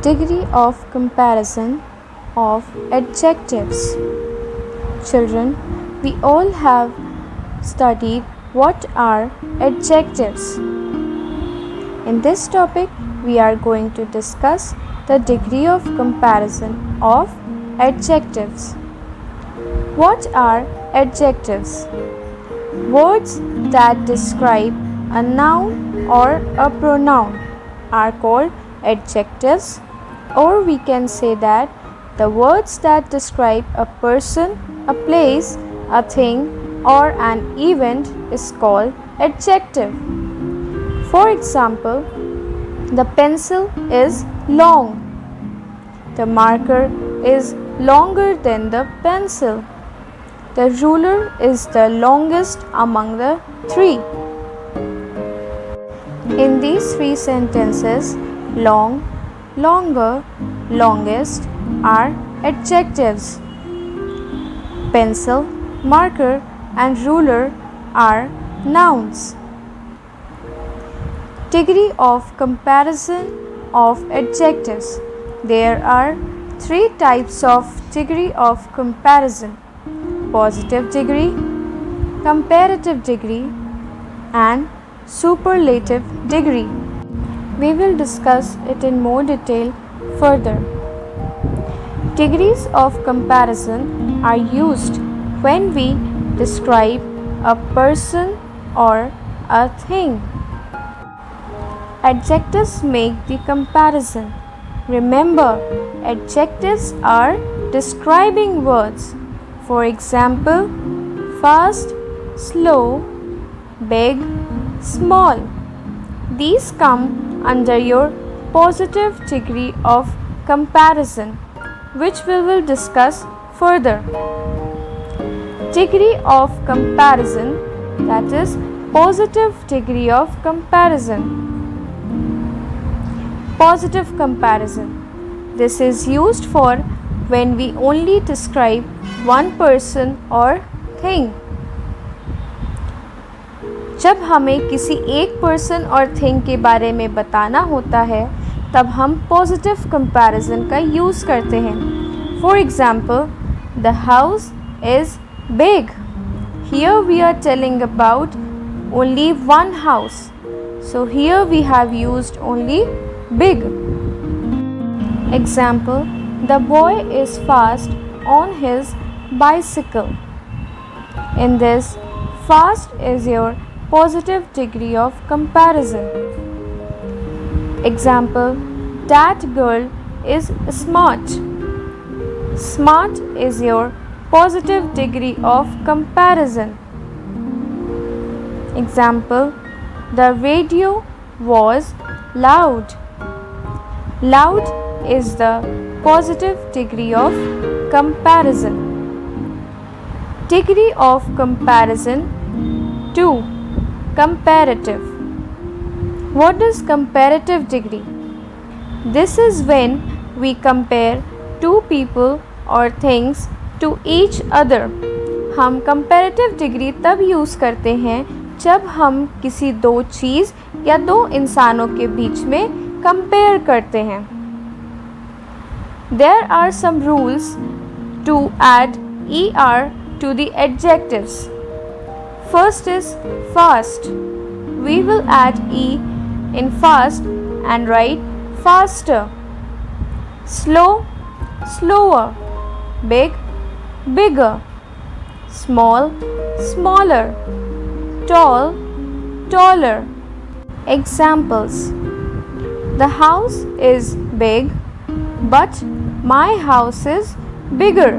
Degree of comparison of adjectives. Children, we all have studied what are adjectives. In this topic, we are going to discuss the degree of comparison of adjectives. What are adjectives? Words that describe a noun or a pronoun are called adjectives, or we can say that the words that describe a person, a place, a thing, or an event is called adjective. For example, the pencil is long. The marker is longer than the pencil. The ruler is the longest among the three. In these three sentences, long, longer, longest are adjectives. Pencil, marker, and ruler are nouns. Degree of comparison of adjectives. There are three types of degree of comparison: positive degree, comparative degree, and superlative degree. We will discuss it in more detail further. Degrees of comparison are used when we describe a person or a thing. Adjectives make the comparison. Remember, adjectives are describing words. For example, fast, slow, big, small. These come under your positive degree of comparison, which we will discuss further. Degree of comparison, that is positive degree of comparison. Positive comparison. This is used for when we only describe one person or thing. जब हमें किसी एक person और thing के बारे में बताना होता है, तब हम पॉजिटिव कंपैरिजन का यूज़ करते हैं. For example, the house is big. Here we are telling about only one house, so here we have used only big. Example, the boy is fast on his bicycle. In this, fast is your positive degree of comparison. Example, that girl is smart. Smart is your positive degree of comparison. Example, the radio was loud. Loud is the positive degree of comparison. Degree of comparison 2. Comparative. What is comparative degree? This is when we compare two people or things to each other. हम comparative degree तब use करते हैं जब हम किसी दो चीज़ या दो इंसानों के बीच में कंपेयर करते हैं. There are some rules to add er to the adjectives. First is fast. We will add e in fast and write faster. Slow, slower. Big, bigger. Small, smaller. Tall, taller. Examples: the house is big, but my house is bigger.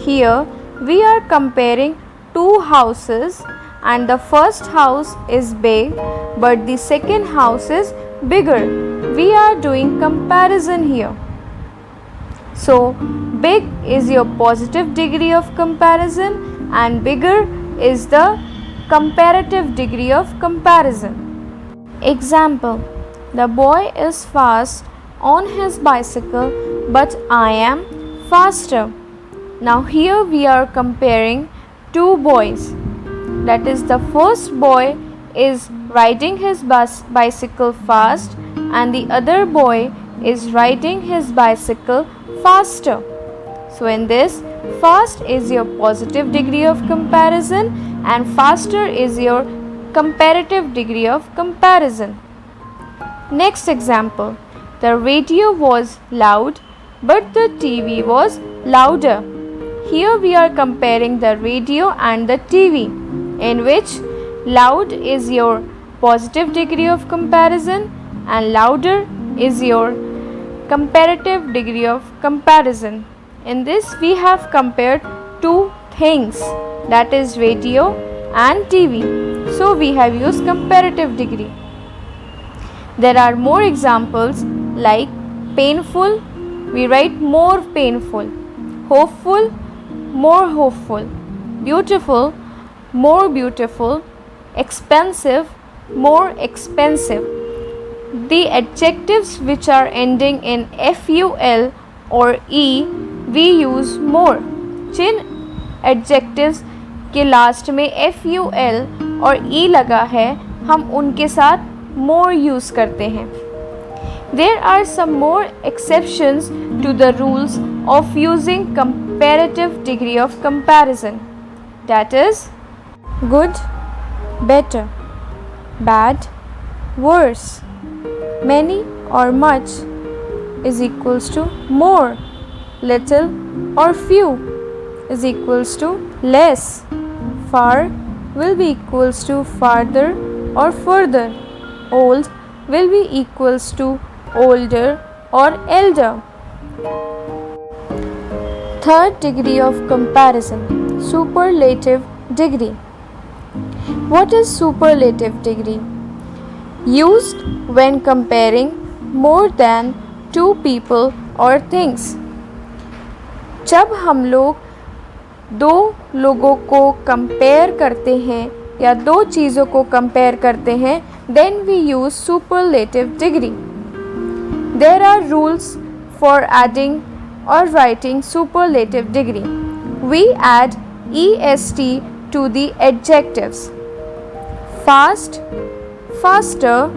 Here we are comparing two houses, and the first house is big, but the second house is bigger. We are doing comparison here. So, big is your positive degree of comparison, and bigger is the comparative degree of comparison. Example: the boy is fast on his bicycle, but I am faster. Now here we are comparing two boys. That is, the first boy is riding his bicycle fast and the other boy is riding his bicycle faster. So in this, fast is your positive degree of comparison and faster is your comparative degree of comparison. Next example, the radio was loud but the TV was louder. Here we are comparing the radio and the TV, in which loud is your positive degree of comparison and louder is your comparative degree of comparison. In this we have compared two things, that is radio and TV. So we have used comparative degree. There are more examples like painful, we write more painful, hopeful, more hopeful, beautiful, more beautiful, expensive, more expensive. The adjectives which are ending in ful or e we use more. जिन adjectives के last में ful और e लगा है हम उनके साथ more use करते हैं. There are some more exceptions to the rules of using comparative degree of comparison. That is good, better, bad, worse, many or much is equals to more, little or few is equals to less, far will be equals to farther or further, old will be equals to older or elder. Third degree of comparison, superlative degree. What is superlative degree? Used when comparing more than two people or things. जब हम लोग दो लोगों को compare करते हैं या दो चीज़ों को कंपेयर करते हैं, then we use superlative degree. There are rules for adding or writing superlative degree. We add est to the adjectives. Fast, faster,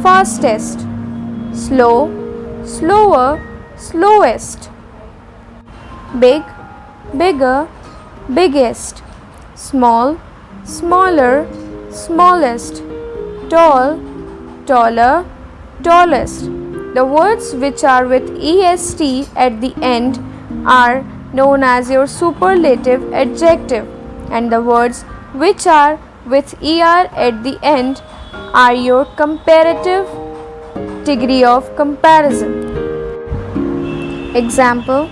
fastest. Slow, slower, slowest. Big, bigger, biggest. Small, smaller, smallest. Tall, taller, tallest. The words which are with est at the end are known as your superlative adjective, and the words which are with er at the end are your comparative degree of comparison. Example,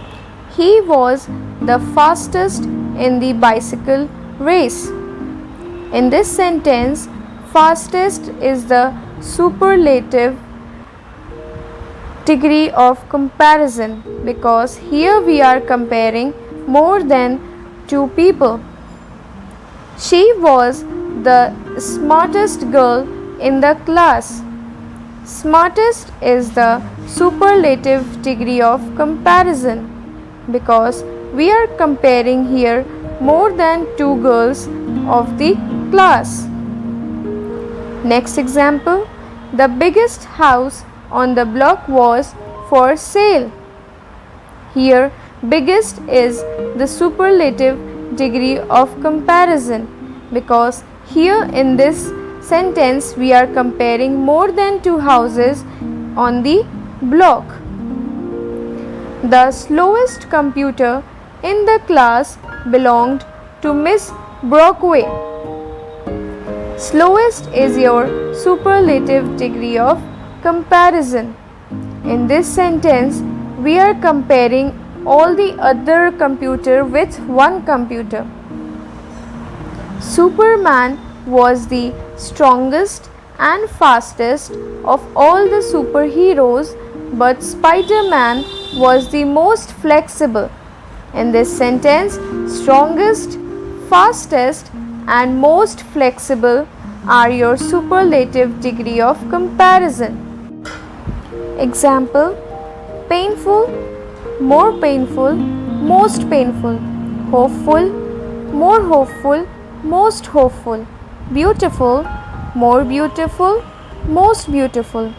he was the fastest in the bicycle race. In this sentence, fastest is the superlative degree of comparison because here we are comparing more than two people. She was the smartest girl in the class. Smartest is the superlative degree of comparison because we are comparing here more than two girls of the class. Next example, the biggest house on the block was for sale. Here, biggest is the superlative degree of comparison because here in this sentence we are comparing more than two houses on the block. The slowest computer in the class belonged to Miss Brockway. Slowest is your superlative degree of comparison. In this sentence, we are comparing all the other computer with one computer. Superman was the strongest and fastest of all the superheroes, but Spider-Man was the most flexible. In this sentence, strongest, fastest and most flexible are your superlative degree of comparison. Example, painful, more painful, most painful, hopeful, more hopeful, most hopeful, beautiful, more beautiful, most beautiful,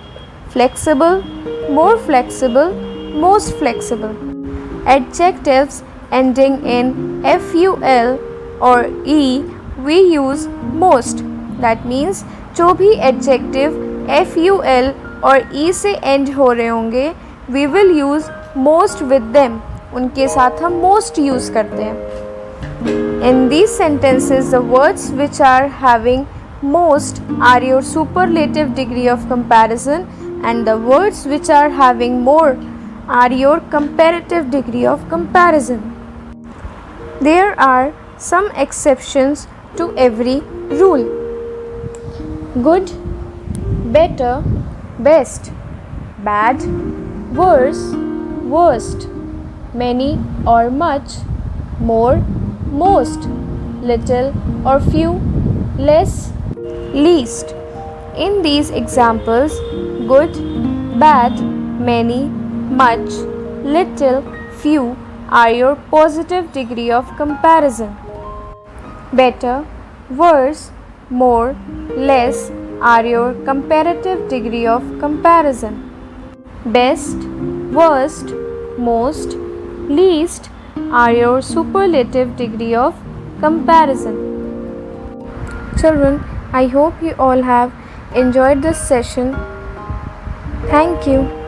flexible, more flexible, most flexible. Adjectives ending in ful or e we use most. That means जो भी adjective ful और e से end हो रहे होंगे we will use most with them. उनके साथ हम most use करते हैं. In these sentences, the words which are having most are your superlative degree of comparison, and the words which are having more are your comparative degree of comparison. There are some exceptions to every rule. Good, better, best, bad, worse, worst, many or much, more, most, little or few, less, least. In these examples, good, bad, many, much, little, few are your positive degree of comparison. Better, worse, more, less are your comparative degree of comparison. Best, worst, most, least are your superlative degree of comparison. Children, I hope you all have enjoyed this session. Thank you.